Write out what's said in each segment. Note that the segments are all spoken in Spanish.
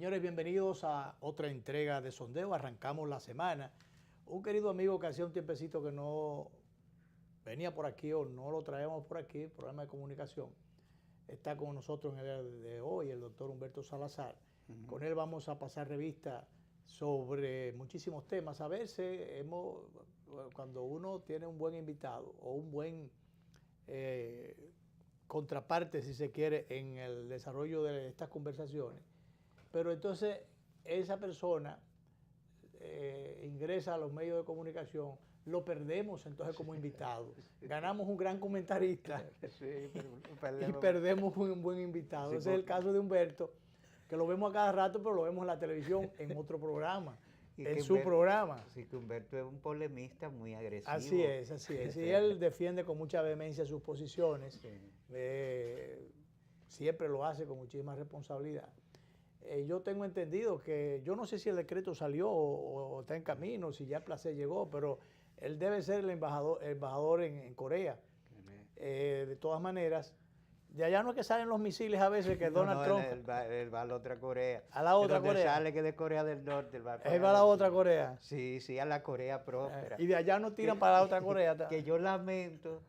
Señores, bienvenidos a otra entrega de Sondeo. Arrancamos la semana. Un querido amigo que hacía un tiempecito que no venía por aquí o no lo traemos por aquí, problema de comunicación, está con nosotros en el día de hoy, el doctor Humberto Salazar. Con él vamos a pasar revista sobre muchísimos temas. A veces cuando uno tiene un buen invitado o un buen contraparte, si se quiere, en el desarrollo de estas conversaciones, pero entonces esa persona ingresa a los medios de comunicación, lo perdemos entonces como invitado. Ganamos un gran comentarista y perdemos un buen invitado. Ese es el caso de Humberto, que lo vemos a cada rato, pero lo vemos en la televisión en otro programa, en su programa. Sí, que Humberto es un polemista muy agresivo. Así es, así es. Y él defiende con mucha vehemencia sus posiciones. Sí. Siempre lo hace con muchísima responsabilidad. Yo tengo entendido que, yo no sé si el decreto salió o está en camino, si ya el placer llegó, pero él debe ser el embajador en Corea. De todas maneras, de allá no es que salen los misiles a veces que Donald Trump... Él va a la otra Corea. ¿A la otra Corea? Corea? Sale que de Corea del Norte. Él va a la otra Corea. Sí, sí, a la Corea próspera. Y de allá no tiran para la otra Corea. Que yo lamento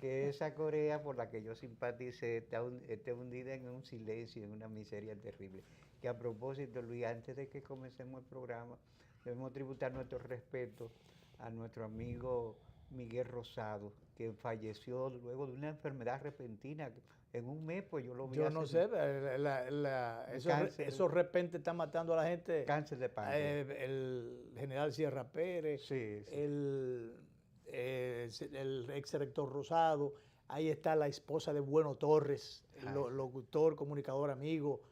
que esa Corea por la que yo simpaticé esté hundida en un silencio, en una miseria terrible. Que a propósito, Luis, antes de que comencemos el programa, debemos tributar nuestro respeto a nuestro amigo Miguel Rosado, que falleció luego de una enfermedad repentina. En un mes, pues yo lo vi. Yo no sé, esos repente están matando a la gente. Cáncer de páncreas. El general Sierra Pérez, sí, sí. El ex rector Rosado, ahí está la esposa de Bueno Torres, locutor, comunicador, amigo,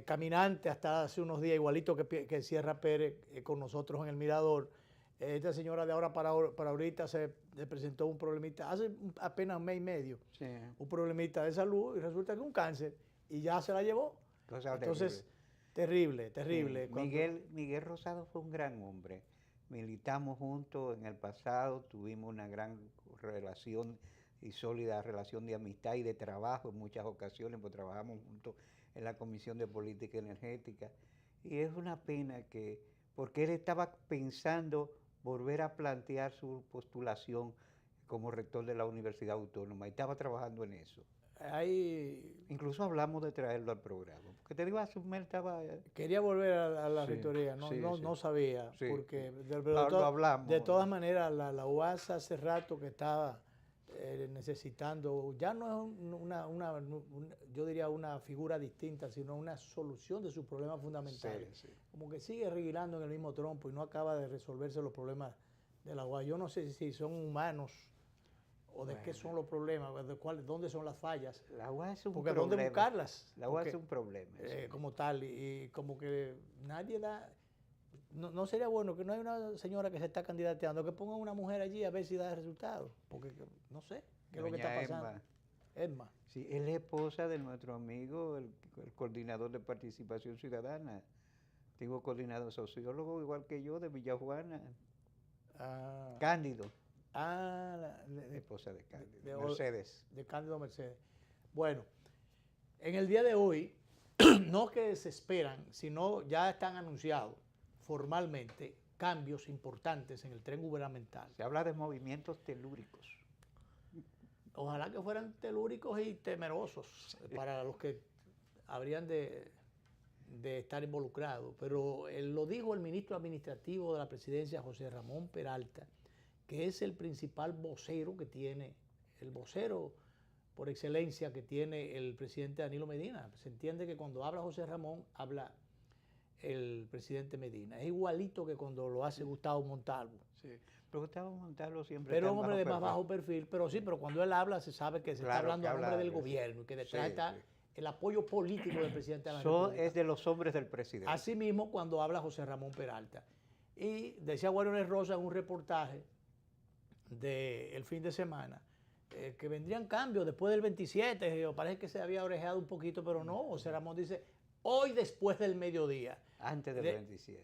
caminante hasta hace unos días, igualito que Sierra Pérez, con nosotros en el Mirador. Esta señora de ahora para ahorita se le presentó un problemita, hace apenas un mes y medio, sí, un problemita de salud y resulta que un cáncer y ya se la llevó. Entonces, terrible. Sí, Miguel Rosado fue un gran hombre. Militamos juntos en el pasado, tuvimos una gran relación y sólida relación de amistad y de trabajo en muchas ocasiones, pues trabajamos juntos en la Comisión de Política Energética. Y es una pena porque él estaba pensando volver a plantear su postulación como rector de la Universidad Autónoma y estaba trabajando en eso. Incluso hablamos de traerlo al programa. Porque te digo, hace un mes estaba... Quería volver a la rectoría, no sabía, porque lo hablamos. De todas maneras, la UAS hace rato que estaba necesitando, ya no es yo diría una figura distinta, sino una solución de sus problemas fundamentales. Sí. Como que sigue reguilando en el mismo trompo y no acaba de resolverse los problemas de la UAS. Yo no sé si son humanos o de qué son los problemas, dónde son las fallas. La UAS es un porque problema. ¿dónde buscarlas? La UAS es un problema. Como tal, y como que nadie da... No sería bueno que no hay una señora que se está candidateando, que ponga una mujer allí a ver si da resultados, porque no sé qué es lo que está pasando. Emma. Sí, es la esposa de nuestro amigo, el coordinador de participación ciudadana. Tengo coordinador sociólogo igual que yo de Villajuana. Cándido. La esposa de Cándido, Mercedes. De Cándido Mercedes. Bueno, en el día de hoy, no que se esperan, sino ya están anunciados formalmente cambios importantes en el tren gubernamental. Se habla de movimientos telúricos. Ojalá que fueran telúricos y temerosos para los que habrían de estar involucrados. Pero lo dijo el ministro administrativo de la presidencia, José Ramón Peralta, que es el principal vocero que tiene, el vocero por excelencia que tiene el presidente Danilo Medina. Se entiende que cuando habla José Ramón, habla el presidente Medina. Es igualito que cuando lo hace Gustavo Montalvo. Sí, pero Gustavo Montalvo siempre... Pero un hombre de más bajo perfil, pero sí, pero cuando él habla se sabe que se está hablando a nombre del gobierno y que detrás está el apoyo político del presidente de la República. Es de los hombres del presidente. Asimismo, cuando habla José Ramón Peralta. Y decía Guarones Rosa en un reportaje del fin de semana, que vendrían cambios después del 27, parece que se había orejeado un poquito, pero no, José Ramón dice, hoy después del mediodía. Antes del 27.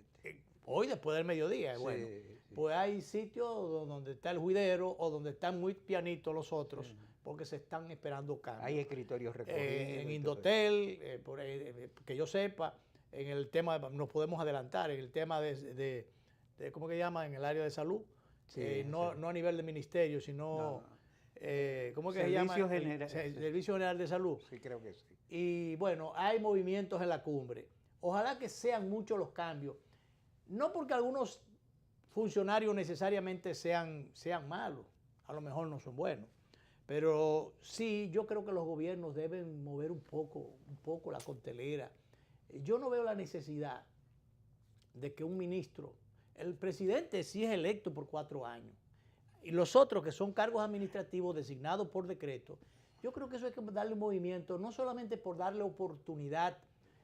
Hoy después del mediodía, sí, bueno, sí. Pues hay sitios donde está el juidero o donde están muy pianitos los otros, porque se están esperando cambios. Hay escritorios recorridos. En Indotel, que yo sepa, en el tema, nos podemos adelantar, en el tema de ¿cómo que llama? En el área de salud. Sí, no, sí. no a nivel de ministerio, sino, No, ¿cómo que se llama? Servicio General de Salud. Sí, creo que sí. Y bueno, hay movimientos en la cumbre. Ojalá que sean muchos los cambios. No porque algunos funcionarios necesariamente sean malos, a lo mejor no son buenos, pero sí, yo creo que los gobiernos deben mover un poco la costelera. Yo no veo la necesidad de que un ministro, el presidente sí es electo por 4 años, y los otros que son cargos administrativos designados por decreto, yo creo que eso hay que darle un movimiento, no solamente por darle oportunidad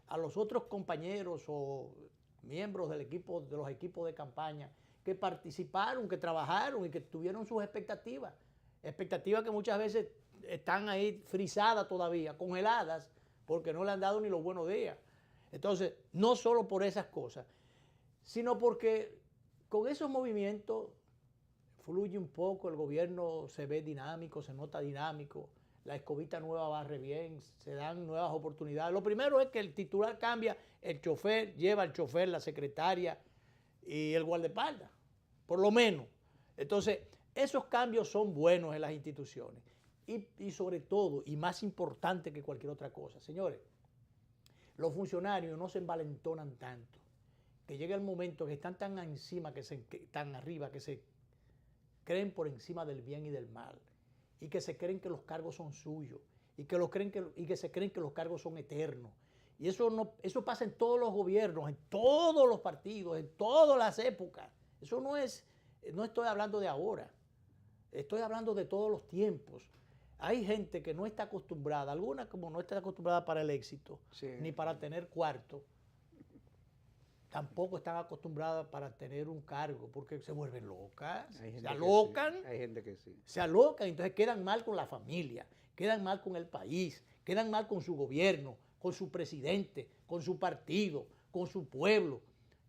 a los otros compañeros o miembros del equipo, de los equipos de campaña, que participaron, que trabajaron y que tuvieron sus expectativas que muchas veces están ahí frisadas todavía, congeladas, porque no le han dado ni los buenos días. Entonces, no solo por esas cosas, sino porque con esos movimientos fluye un poco, el gobierno se ve dinámico, se nota dinámico, la escobita nueva barre bien, se dan nuevas oportunidades. Lo primero es que el titular cambia, el chofer lleva al chofer, la secretaria y el guardaespaldas, por lo menos. Entonces, esos cambios son buenos en las instituciones y sobre todo, y más importante que cualquier otra cosa, señores, los funcionarios no se envalentonan tanto, que llega el momento que están tan encima, tan arriba, que se creen por encima del bien y del mal, y que se creen que los cargos son suyos, y que se creen que los cargos son eternos. Y eso pasa en todos los gobiernos, en todos los partidos, en todas las épocas. Eso no estoy hablando de ahora, estoy hablando de todos los tiempos. Hay gente que no está acostumbrada, alguna como no está acostumbrada para el éxito, sí, ni para tener cuarto, tampoco están acostumbradas para tener un cargo, porque se vuelven locas, se alocan. Sí. Hay gente que sí. Se alocan, entonces quedan mal con la familia, quedan mal con el país, quedan mal con su gobierno, con su presidente, con su partido, con su pueblo.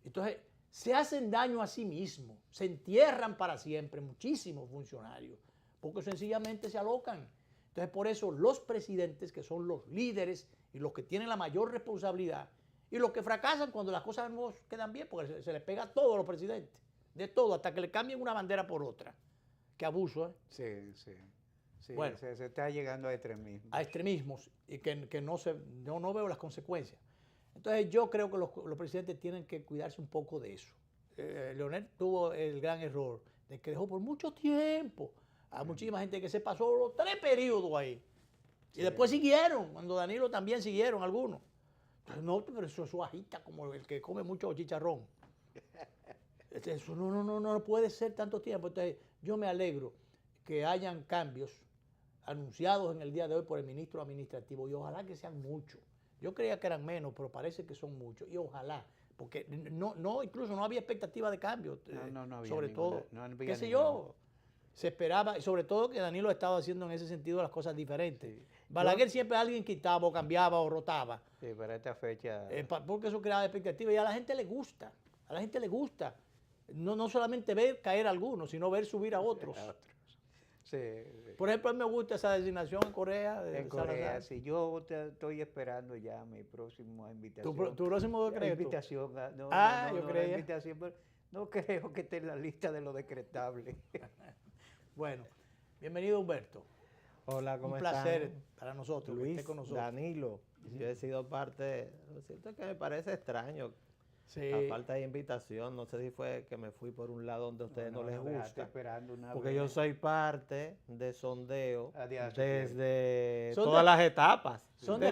Entonces se hacen daño a sí mismos, se entierran para siempre muchísimos funcionarios, porque sencillamente se alocan. Entonces por eso los presidentes, que son los líderes y los que tienen la mayor responsabilidad, y los que fracasan cuando las cosas no quedan bien, porque se les pega a todos los presidentes, de todo, hasta que le cambien una bandera por otra. Qué abuso, ¿eh? Sí, sí. Sí, bueno, se está llegando a extremismos. A extremismos, y que no veo las consecuencias. Entonces yo creo que los presidentes tienen que cuidarse un poco de eso. Leonel tuvo el gran error de que dejó por mucho tiempo a muchísima gente que se pasó los 3 periodos ahí. Sí. Y después siguieron, cuando Danilo también siguieron algunos. Entonces, no, pero eso agita como el que come mucho chicharrón. Eso no puede ser tanto tiempo. Entonces yo me alegro que hayan cambios anunciados en el día de hoy por el ministro administrativo y ojalá que sean muchos. Yo creía que eran menos, pero parece que son muchos y ojalá, porque incluso no había expectativa de cambio. No había sobre ninguna, todo, qué sé yo, se esperaba, y sobre todo que Danilo estaba haciendo en ese sentido las cosas diferentes. Sí. Balaguer siempre alguien quitaba o cambiaba o rotaba. Sí, para esta fecha. Porque eso creaba expectativa y a la gente le gusta, No solamente ver caer a algunos, sino ver subir a otros. Sí. Por ejemplo, a mí me gusta esa designación en Corea. En Corea, sí. Yo estoy esperando ya mi próxima invitación. ¿Tu próximo decreto? Invitación. Yo creía. Invitación, pero no creo que esté en la lista de lo decretable. Bueno, bienvenido Humberto. Hola, ¿cómo están? Un placer para nosotros, Luis, que esté con nosotros. Danilo, yo he sido parte, lo cierto es que me parece extraño. Sí. A falta de invitación, no sé si fue que me fui por un lado donde a ustedes no les gusta. Esperando una porque vez. Yo soy parte de sondeo desde todas las etapas.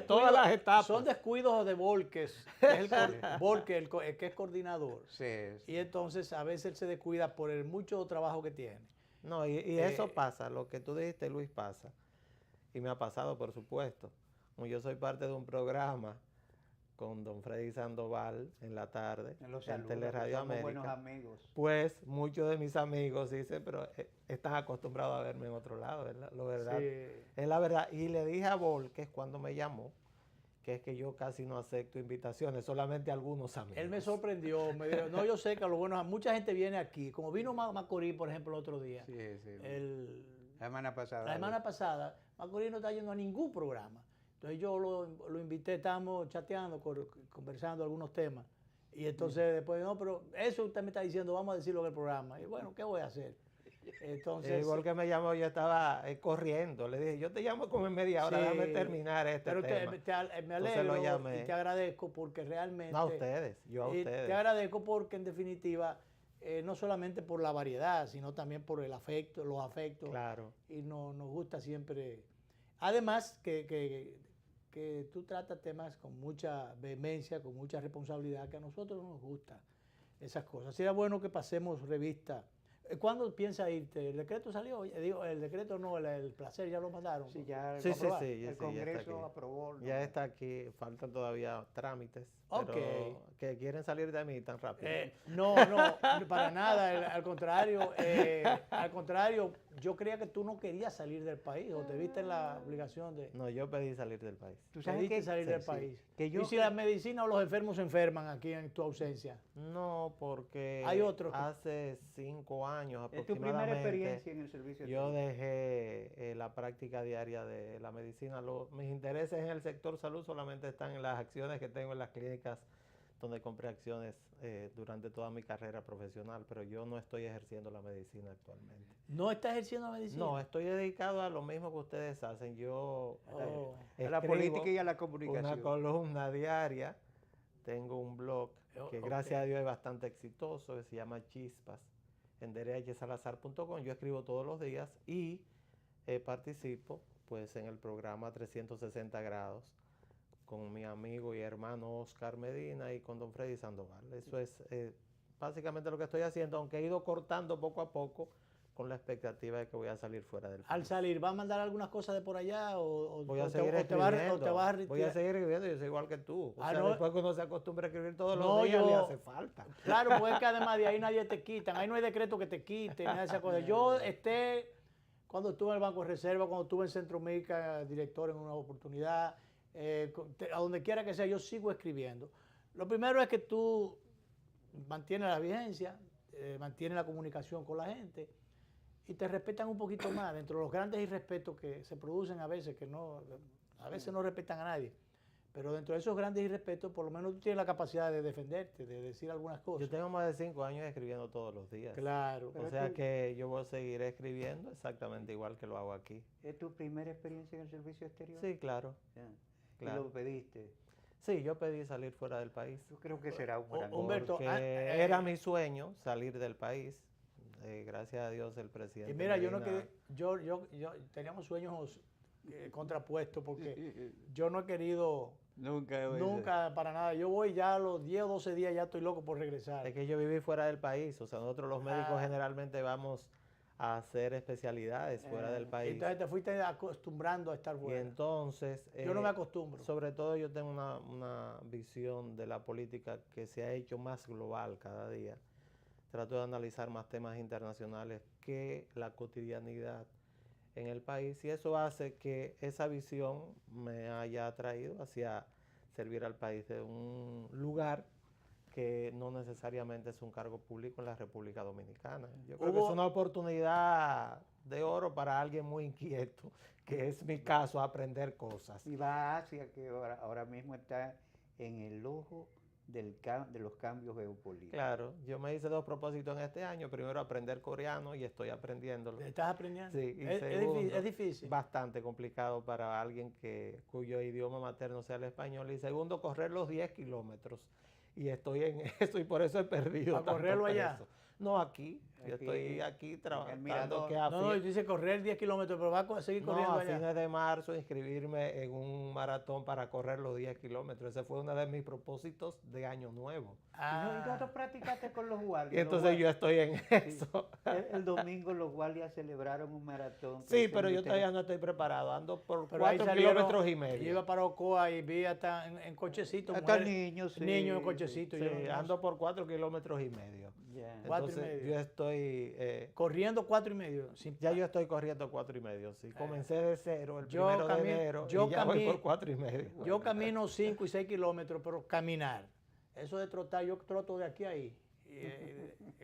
Todas las etapas. Son descuidos de Volques, que es coordinador. Sí. Y entonces a veces él se descuida por el mucho trabajo que tiene. No, y eso pasa, lo que tú dijiste, Luis, pasa. Y me ha pasado, por supuesto. Como yo soy parte de un programa con don Freddy Sandoval en la tarde, en Teleradio América. Buenos amigos. Pues muchos de mis amigos dicen, pero están acostumbrados a verme en otro lado, ¿verdad? Sí. Es la verdad. Y le dije a Volques cuando me llamó, que es que yo casi no acepto invitaciones, solamente algunos amigos. Él me sorprendió, me dijo, no, yo sé que a lo bueno, mucha gente viene aquí, como vino Macorís, por ejemplo, el otro día. Sí. La semana pasada. La semana pasada, Macorís no está yendo a ningún programa. Entonces yo lo invité, estábamos chateando, conversando algunos temas. Y entonces después, no, pero eso usted me está diciendo, vamos a decirlo en el programa. Y bueno, ¿qué voy a hacer? Entonces, igual que me llamó, yo estaba corriendo. Le dije, yo te llamo como en media hora, sí, déjame terminar este pero tema. me alegro lo llamé. y te agradezco porque realmente... No a ustedes, yo a ustedes. Te agradezco porque en definitiva, no solamente por la variedad, sino también por el afecto, los afectos. Claro. Y nos gusta siempre... Además que tú tratas temas con mucha vehemencia, con mucha responsabilidad, que a nosotros nos gusta esas cosas. Sería bueno que pasemos revista. ¿Cuándo piensas irte? ¿El decreto salió? Digo, el decreto no, el placer ya lo mandaron. Sí, ya sí, el Congreso aprobó. Ya está aquí, faltan todavía trámites. Ok. Pero que quieren salir de mí tan rápido. No, para nada, al contrario, yo creía que tú no querías salir del país o te viste en la obligación de... No, yo pedí salir del país. ¿Tú sabes que salir del país? Que yo, ¿Y si la medicina o los enfermos se enferman aquí en tu ausencia? No, porque hay otros hace 5 años aproximadamente. ¿Es tu primera experiencia en el servicio? Yo dejé la práctica diaria de la medicina. Mis intereses en el sector salud solamente están en las acciones que tengo en las clínicas donde compré acciones durante toda mi carrera profesional, pero yo no estoy ejerciendo la medicina actualmente. ¿No estás ejerciendo la medicina? No, estoy dedicado a lo mismo que ustedes hacen. Yo a la política y a la comunicación. Una columna diaria, tengo un blog que gracias a Dios es bastante exitoso, que se llama Chispas, en drhsalazar.com. Yo escribo todos los días y participo pues en el programa 360 grados con mi amigo y hermano Oscar Medina y con don Freddy Sandoval. Eso es básicamente lo que estoy haciendo, aunque he ido cortando poco a poco con la expectativa de que voy a salir fuera del país. Al salir, ¿vas a mandar algunas cosas de por allá o voy a seguir escribiendo? Voy a seguir escribiendo, yo soy igual que tú. O sea, no, después que uno se acostumbra a escribir todos los días, le hace falta. Claro, pues es que además de ahí nadie te quitan, ahí no hay decreto que te quite, nada de esas cosas. Yo cuando estuve en el Banco de Reserva, cuando estuve en Centro Médica, director en una oportunidad, a donde quiera que sea, yo sigo escribiendo. Lo primero es que tú mantienes la vigencia, mantienes la comunicación con la gente y te respetan un poquito más dentro de los grandes irrespetos que se producen a veces, a veces no respetan a nadie. Pero dentro de esos grandes irrespetos, por lo menos tú tienes la capacidad de defenderte, de decir algunas cosas. Yo tengo más de 5 años escribiendo todos los días. Claro. O sea que yo voy a seguir escribiendo exactamente igual que lo hago aquí. ¿Es tu primera experiencia en el servicio exterior? Sí, claro. Claro. ¿Y lo pediste? Sí, yo pedí salir fuera del país. Yo creo que será un gran Humberto, era mi sueño salir del país. Gracias a Dios el presidente. Y mira, yo teníamos sueños contrapuestos porque yo no he querido nunca para nada. Yo voy ya a los 10 o 12 días, ya estoy loco por regresar. Es que yo viví fuera del país. O sea, nosotros los médicos generalmente vamos a hacer especialidades fuera del país. Entonces te fuiste acostumbrando a estar fuera. Y entonces... yo no me acostumbro. Sobre todo yo tengo una visión de la política que se ha hecho más global cada día. Trato de analizar más temas internacionales que la cotidianidad en el país y eso hace que esa visión me haya atraído hacia servir al país de un lugar que no necesariamente es un cargo público en la República Dominicana. Yo creo que es una oportunidad de oro para alguien muy inquieto, que es mi caso, aprender cosas. Y va a Asia, que ahora mismo está en el ojo de los cambios geopolíticos. Claro, yo me hice 2 propósitos en este año. Primero, aprender coreano y estoy aprendiéndolo. ¿Estás aprendiendo? Sí, y segundo, es difícil. Bastante complicado para alguien cuyo idioma materno sea el español. Y segundo, correr los 10 kilómetros. Y estoy en eso y por eso he perdido. ¿A correrlo allá? No, aquí. Yo estoy aquí trabajando. No, dice correr 10 kilómetros, pero va a seguir corriendo allá. A fines de marzo inscribirme en un maratón para correr los 10 kilómetros. Ese fue uno de mis propósitos de Año Nuevo. ¿Y tú practicaste con los guardias? Y entonces yo estoy en eso. El domingo los guardias celebraron un maratón. Sí, pero yo todavía no estoy preparado. Ando por 4 kilómetros y medio. Yo iba para Ocoa y vi hasta en cochecito. Hasta niños, sí. Niños en cochecito. Sí, ando por 4 kilómetros y medio. Entonces yo estoy... corriendo 4 y medio. Ya yo estoy corriendo 4 y medio. Sí. Comencé de cero el 1 de enero y ya voy por 4 y medio. Yo camino 5 y 6 kilómetros, pero caminar. Eso de trotar, yo troto de aquí a ahí.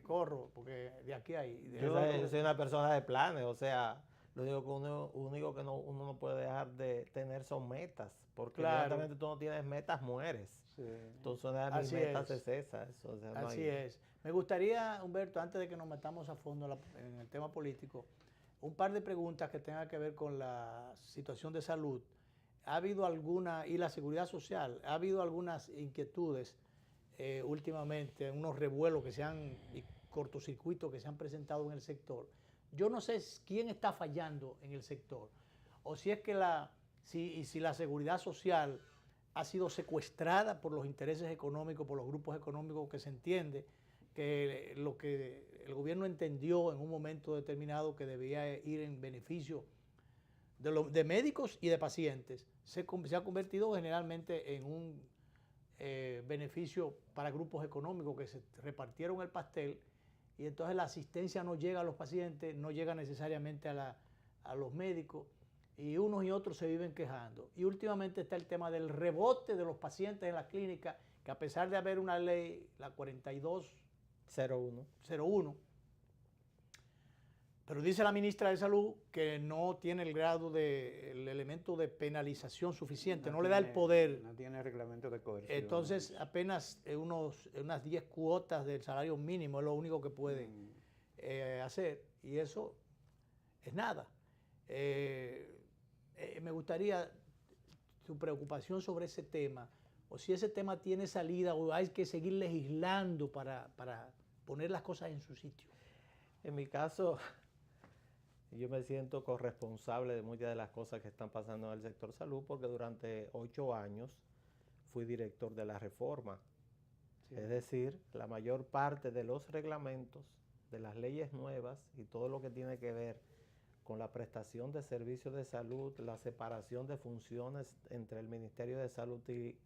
Corro, porque de aquí a ahí. Yo soy una persona de planes, o sea, Lo digo que uno único que uno no puede dejar de tener son metas, porque Claro. evidentemente tú no tienes metas, mueres. Sí. Entonces una de mis Así metas es. es esa. O sea, no Así hay- es. Me gustaría, Humberto, antes de que nos metamos a fondo en el tema político, un par de preguntas que tengan que ver con la situación de salud. ¿Ha habido alguna, y la seguridad social, ha habido algunas inquietudes últimamente, unos revuelos y cortocircuitos que se han presentado en el sector? Yo no sé quién está fallando en el sector, o si es que si la seguridad social ha sido secuestrada por los intereses económicos, por los grupos económicos, que se entiende que lo que el gobierno entendió en un momento determinado que debía ir en beneficio de médicos y de pacientes, se ha convertido generalmente en un beneficio para grupos económicos que se repartieron el pastel, y entonces la asistencia no llega a los pacientes, no llega necesariamente a los médicos, y unos y otros se viven quejando. Y últimamente está el tema del rebote de los pacientes en la clínica, que a pesar de haber una ley, la 4201, pero dice la ministra de Salud que no tiene el elemento de penalización suficiente, no le da el poder. No tiene reglamento de coerción. Entonces apenas unas 10 cuotas del salario mínimo es lo único que puede hacer, y eso es nada. Me gustaría tu preocupación sobre ese tema, o si ese tema tiene salida o hay que seguir legislando para poner las cosas en su sitio. En mi caso, yo me siento corresponsable de muchas de las cosas que están pasando en el sector salud, porque durante 8 años fui director de la reforma. Sí. Es decir, la mayor parte de los reglamentos, de las leyes nuevas y todo lo que tiene que ver con la prestación de servicios de salud, la separación de funciones entre el Ministerio de Salud y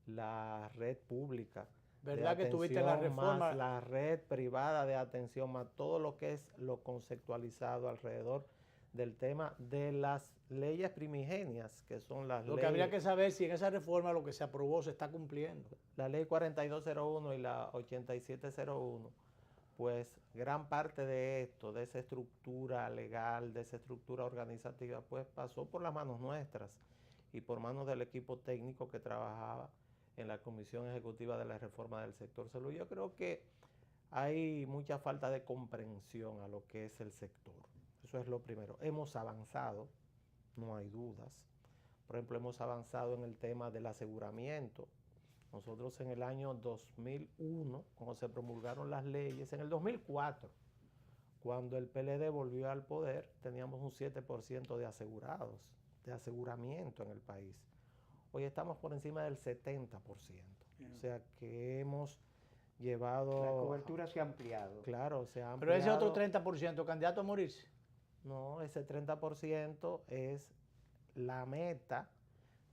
la red pública. ¿Verdad que tuviste la reforma? Más la red privada de atención, más todo lo que es lo conceptualizado alrededor del tema de las leyes primigenias, que son las leyes... Lo que habría que saber si en esa reforma lo que se aprobó se está cumpliendo. La ley 4201 y la 8701, pues gran parte de esto, de esa estructura legal, de esa estructura organizativa, pues pasó por las manos nuestras y por manos del equipo técnico que trabajaba en la Comisión Ejecutiva de la Reforma del Sector Salud. Yo creo que hay mucha falta de comprensión a lo que es el sector. Eso es lo primero. Hemos avanzado, no hay dudas. Por ejemplo, hemos avanzado en el tema del aseguramiento. Nosotros en el año 2001, cuando se promulgaron las leyes, en el 2004, cuando el PLD volvió al poder, teníamos un 7% de asegurados, de aseguramiento en el país. Hoy estamos por encima del 70%. O sea que hemos llevado... La cobertura se ha ampliado. Claro, se ha ampliado. Pero ese otro 30%, candidato a morirse. No, ese 30% es la meta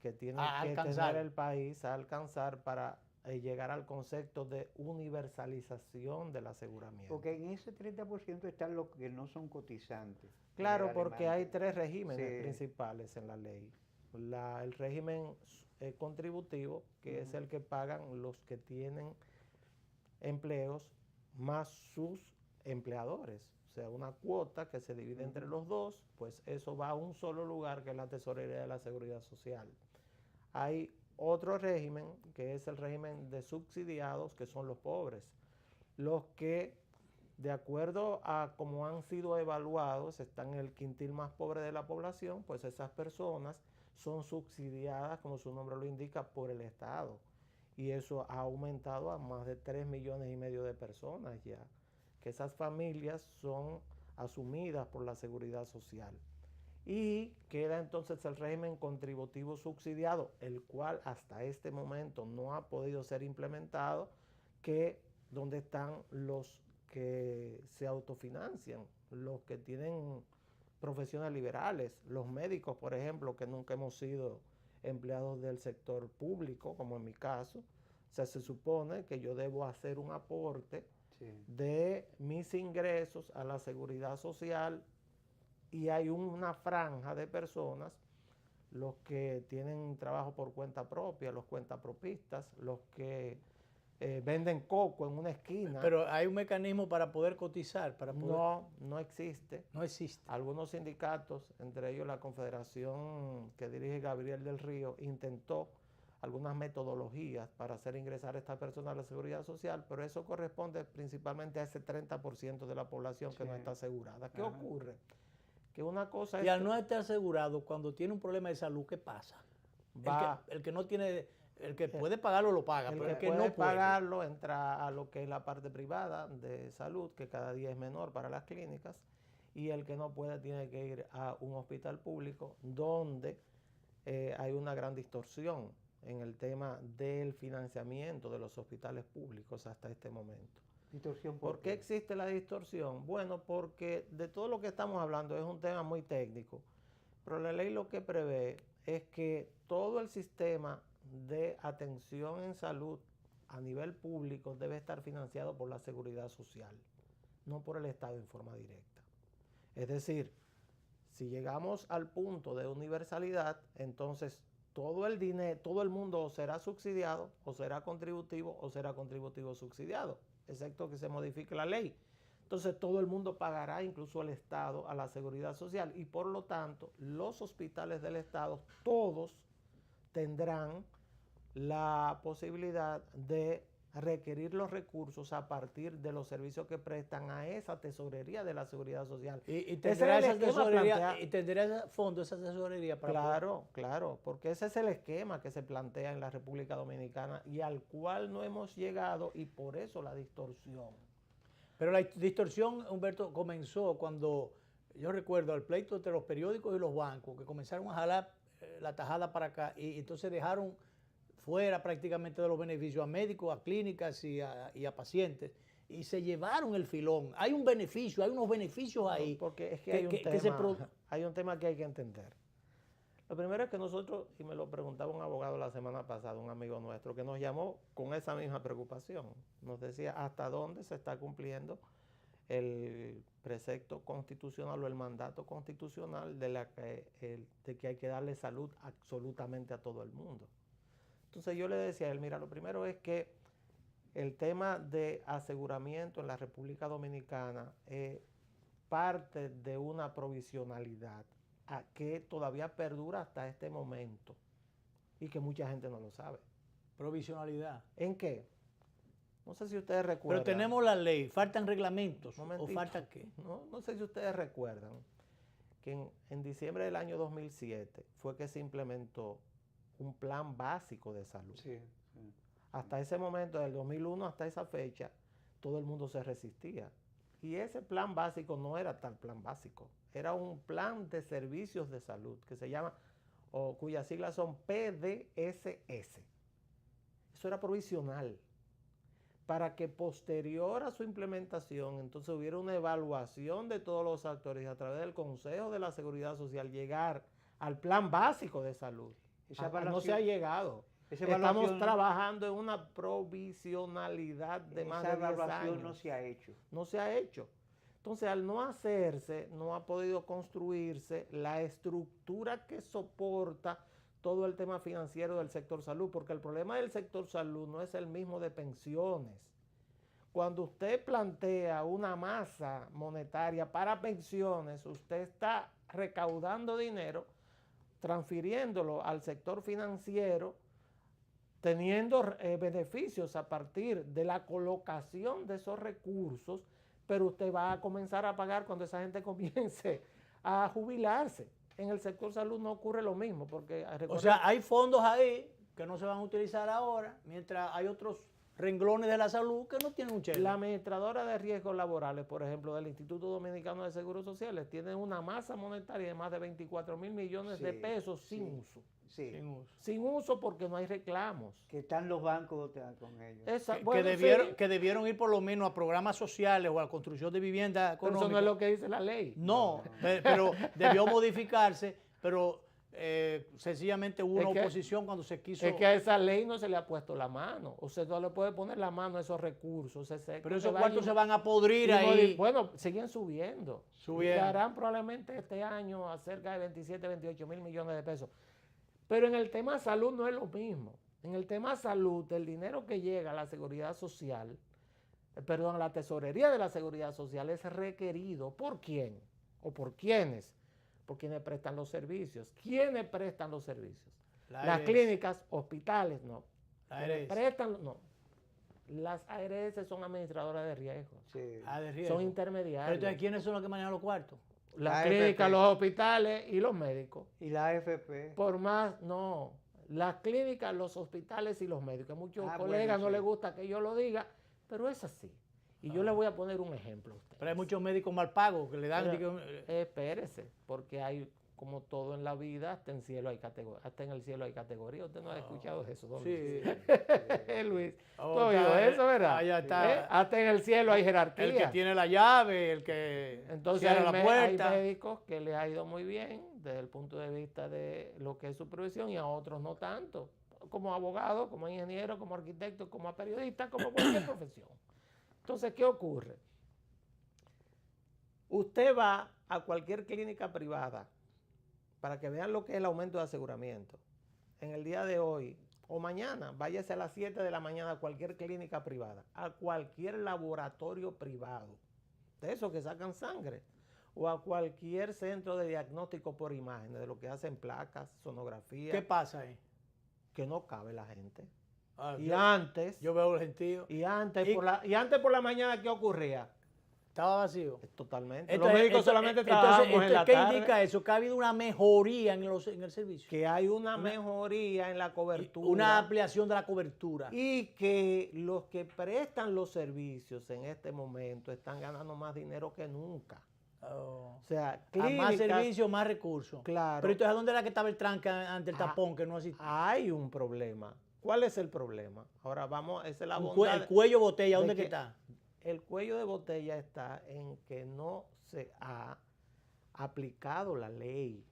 que tiene que alcanzar. tener el país a alcanzar para llegar al concepto de universalización del aseguramiento. Porque en ese 30% están los que no son cotizantes. Claro, porque hay 3 regímenes principales en la ley. El régimen contributivo, que es el que pagan los que tienen empleos más sus empleadores. O sea, una cuota que se divide entre los dos, pues eso va a un solo lugar, que es la Tesorería de la Seguridad Social. Hay otro régimen, que es el régimen de subsidiados, que son los pobres. Los que, de acuerdo a cómo han sido evaluados, están en el quintil más pobre de la población, pues esas personas son subsidiadas, como su nombre lo indica, por el Estado. Y eso ha aumentado a más de 3,5 millones de personas ya, que esas familias son asumidas por la Seguridad Social. Y queda entonces el régimen contributivo subsidiado, el cual hasta este momento no ha podido ser implementado, que donde están los que se autofinancian, los que tienen profesiones liberales, los médicos, por ejemplo, que nunca hemos sido empleados del sector público, como en mi caso. O sea, se supone que yo debo hacer un aporte de mis ingresos a la seguridad social, y hay una franja de personas, los que tienen trabajo por cuenta propia, los cuentapropistas, los que venden coco en una esquina. Pero hay un mecanismo para poder cotizar, para poder... No existe. No existe. Algunos sindicatos, entre ellos la Confederación que dirige Gabriel del Río, intentó algunas metodologías para hacer ingresar a estas personas a la seguridad social, pero eso corresponde principalmente a ese 30% de la población que no está asegurada. ¿Qué ocurre? Que una cosa es... Y al no estar asegurado, cuando tiene un problema de salud, ¿qué pasa? El que no tiene... El que puede pagarlo lo paga, pero el que no puede pagarlo entra a lo que es la parte privada de salud, que cada día es menor para las clínicas, y el que no puede tiene que ir a un hospital público donde hay una gran distorsión en el tema del financiamiento de los hospitales públicos hasta este momento. ¿Distorsión ¿Por qué existe la distorsión? Bueno, porque de todo lo que estamos hablando es un tema muy técnico, pero la ley lo que prevé es que todo el sistema de atención en salud a nivel público debe estar financiado por la Seguridad Social, no por el Estado en forma directa. Es decir, si llegamos al punto de universalidad, entonces todo el dinero, todo el mundo o será subsidiado, o será contributivo subsidiado, excepto que se modifique la ley. Entonces todo el mundo pagará, incluso el Estado, a la Seguridad Social, y por lo tanto los hospitales del Estado, todos tendrán la posibilidad de requerir los recursos a partir de los servicios que prestan a esa tesorería de la Seguridad Social. Y tendrá esa tesorería, y tendrá fondo esa tesorería para Claro, porque ese es el esquema que se plantea en la República Dominicana y al cual no hemos llegado, y por eso la distorsión. Pero la distorsión, Humberto, comenzó cuando, yo recuerdo, el pleito entre los periódicos y los bancos, que comenzaron a jalar la tajada para acá, y entonces dejaron fuera prácticamente de los beneficios a médicos, a clínicas y a pacientes, y se llevaron el filón. Hay un beneficio, hay unos beneficios ahí. Porque es que hay un tema que hay que entender. Lo primero es que nosotros, y me lo preguntaba un abogado la semana pasada, un amigo nuestro, que nos llamó con esa misma preocupación. Nos decía hasta dónde se está cumpliendo el precepto constitucional o el mandato constitucional de que hay que darle salud absolutamente a todo el mundo. Entonces yo le decía a él, mira, lo primero es que el tema de aseguramiento en la República Dominicana parte de una provisionalidad que todavía perdura hasta este momento y que mucha gente no lo sabe. Provisionalidad. ¿En qué? No sé si ustedes recuerdan. Pero tenemos la ley, faltan reglamentos. ¿O faltan qué? No sé si ustedes recuerdan que en diciembre del año 2007 fue que se implementó un plan básico de salud. Sí. Hasta ese momento, del 2001 hasta esa fecha, todo el mundo se resistía. Y ese plan básico no era tal plan básico, era un plan de servicios de salud que se llama, o cuyas siglas son PDSS. Eso era provisional, para que posterior a su implementación, entonces hubiera una evaluación de todos los actores y a través del Consejo de la Seguridad Social llegar al plan básico de salud. No se ha llegado. Estamos trabajando en una provisionalidad de más de 10 años. Esa evaluación no se ha hecho. No se ha hecho. Entonces, al no hacerse, no ha podido construirse la estructura que soporta todo el tema financiero del sector salud, porque el problema del sector salud no es el mismo de pensiones. Cuando usted plantea una masa monetaria para pensiones, usted está recaudando dinero, transfiriéndolo al sector financiero, teniendo beneficios a partir de la colocación de esos recursos, pero usted va a comenzar a pagar cuando esa gente comience a jubilarse. En el sector salud no ocurre lo mismo, porque... O sea, hay fondos ahí que no se van a utilizar ahora, mientras hay otros renglones de la salud que no tienen un cheque. La administradora de riesgos laborales, por ejemplo, del Instituto Dominicano de Seguros Sociales, tiene una masa monetaria de más de 24 mil millones de pesos sin uso. Sí. Sin uso porque no hay reclamos. Que están los bancos con ellos. Que debieron ir por lo menos a programas sociales o a la construcción de vivienda económica. Pero eso no es lo que dice la ley. No. Pero debió modificarse, pero sencillamente hubo una oposición cuando se quiso... Es que a esa ley no se le ha puesto la mano. O sea, no le puede poner la mano a esos recursos. Pero esos cuartos se van a podrir ahí. Bueno, siguen subiendo. Llegarán probablemente este año a cerca de 27, 28 mil millones de pesos. Pero en el tema salud no es lo mismo. En el tema salud, el dinero que llega a la seguridad social, perdón, a la tesorería de la seguridad social es requerido ¿por quién? ¿O por quiénes? Por quienes prestan los servicios. ¿Quiénes prestan los servicios? Las clínicas, hospitales, no. Prestan, no. Las ARS son administradoras de riesgo. Sí. De riesgo. Son intermediarios. Pero entonces, ¿quiénes son los que manejan los cuartos? Las clínicas, los hospitales y los médicos. ¿Y la AFP? Por más, no. Las clínicas, los hospitales y los médicos. A muchos colegas no les gusta que yo lo diga, pero es así. Y yo le voy a poner un ejemplo a usted. Pero hay muchos médicos mal pagos que le dan... Espérese, porque hay, como todo en la vida, hasta en el cielo hay categoría. Usted no ha escuchado eso, don Sí. Luis. ¿Tú oído eso, verdad? Allá está. Hasta en el cielo hay jerarquía. El que tiene la llave, el que Entonces cierra la puerta. hay médicos que les ha ido muy bien desde el punto de vista de lo que es su profesión y a otros no tanto. Como abogado, como ingeniero, como arquitecto, como periodista, como cualquier profesión. Entonces, ¿qué ocurre? Usted va a cualquier clínica privada para que vean lo que es el aumento de aseguramiento. En el día de hoy o mañana, váyase a las 7 de la mañana a cualquier clínica privada, a cualquier laboratorio privado, de esos que sacan sangre, o a cualquier centro de diagnóstico por imágenes, de lo que hacen placas, sonografía. ¿Qué pasa ahí? Que no cabe la gente. Yo veo el gentío. Y antes por la mañana, ¿qué ocurría? Estaba vacío. Totalmente. Los médicos solamente trabajábamos en la ¿qué tarde. indica eso? Que ha habido una mejoría en el servicio. Que hay una mejoría en la cobertura. Una ampliación de la cobertura. Y que los que prestan los servicios en este momento están ganando más dinero que nunca. O sea, clínicas, más servicios, más recursos. Claro. Pero entonces, ¿dónde era que estaba el tranque ante el tapón que no asistía? Hay un problema. ¿Cuál es el problema? Ahora vamos, esa es la bondad. El cuello botella, ¿dónde que está? El cuello de botella está en que no se ha aplicado la ley.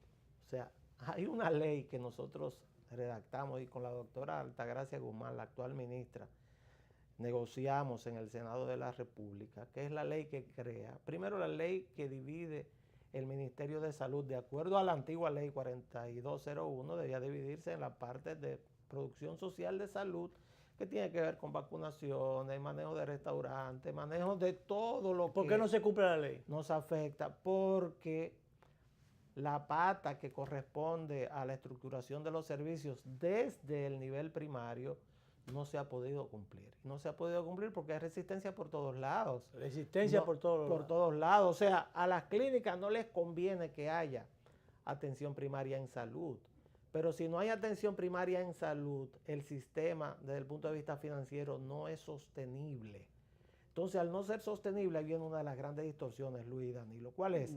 O sea, hay una ley que nosotros redactamos y con la doctora Altagracia Guzmán, la actual ministra, negociamos en el Senado de la República, que es la ley que crea, primero la ley que divide el Ministerio de Salud, de acuerdo a la antigua ley 4201, debía dividirse en la parte de producción social de salud, que tiene que ver con vacunaciones, manejo de restaurantes, manejo de todo lo que... ¿Por qué no se cumple la ley? Nos afecta porque la pata que corresponde a la estructuración de los servicios desde el nivel primario no se ha podido cumplir. No se ha podido cumplir porque hay resistencia por todos lados. Resistencia por todos lados. O sea, a las clínicas no les conviene que haya atención primaria en salud. Pero si no hay atención primaria en salud, el sistema desde el punto de vista financiero no es sostenible. Entonces, al no ser sostenible, ahí viene una de las grandes distorsiones, Luis y Danilo. ¿Cuál es?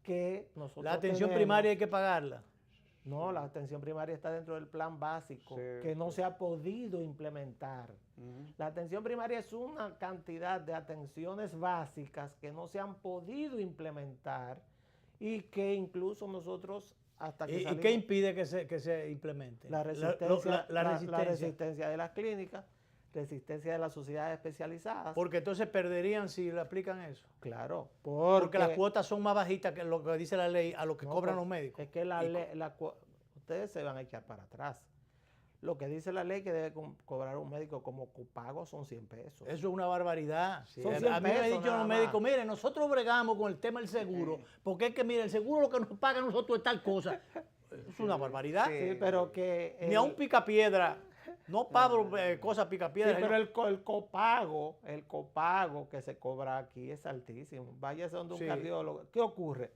Que nosotros la atención primaria hay que pagarla. No, la atención primaria está dentro del plan básico, que no se ha podido implementar. La atención primaria es una cantidad de atenciones básicas que no se han podido implementar y que incluso nosotros hasta que ¿Y qué impide que se implemente? La resistencia, la resistencia de las clínicas, resistencia de las sociedades especializadas. Porque entonces perderían si le aplican eso. Claro. Porque las cuotas son más bajitas que lo que dice la ley a lo que cobran los médicos. Es que ustedes se van a echar para atrás. Lo que dice la ley que debe cobrar un médico como copago son 100 pesos. Eso es una barbaridad. Sí. Son 100 a mí me han dicho los médicos, más. miren, nosotros bregamos con el tema del seguro, porque es que, miren, el seguro lo que nos paga a nosotros es tal cosa. Es una barbaridad. Sí, pero que... Ni a un picapiedra, no pago cosas picapiedra. Sí, pero el copago que se cobra aquí es altísimo. Váyase donde un cardiólogo. ¿Qué ocurre?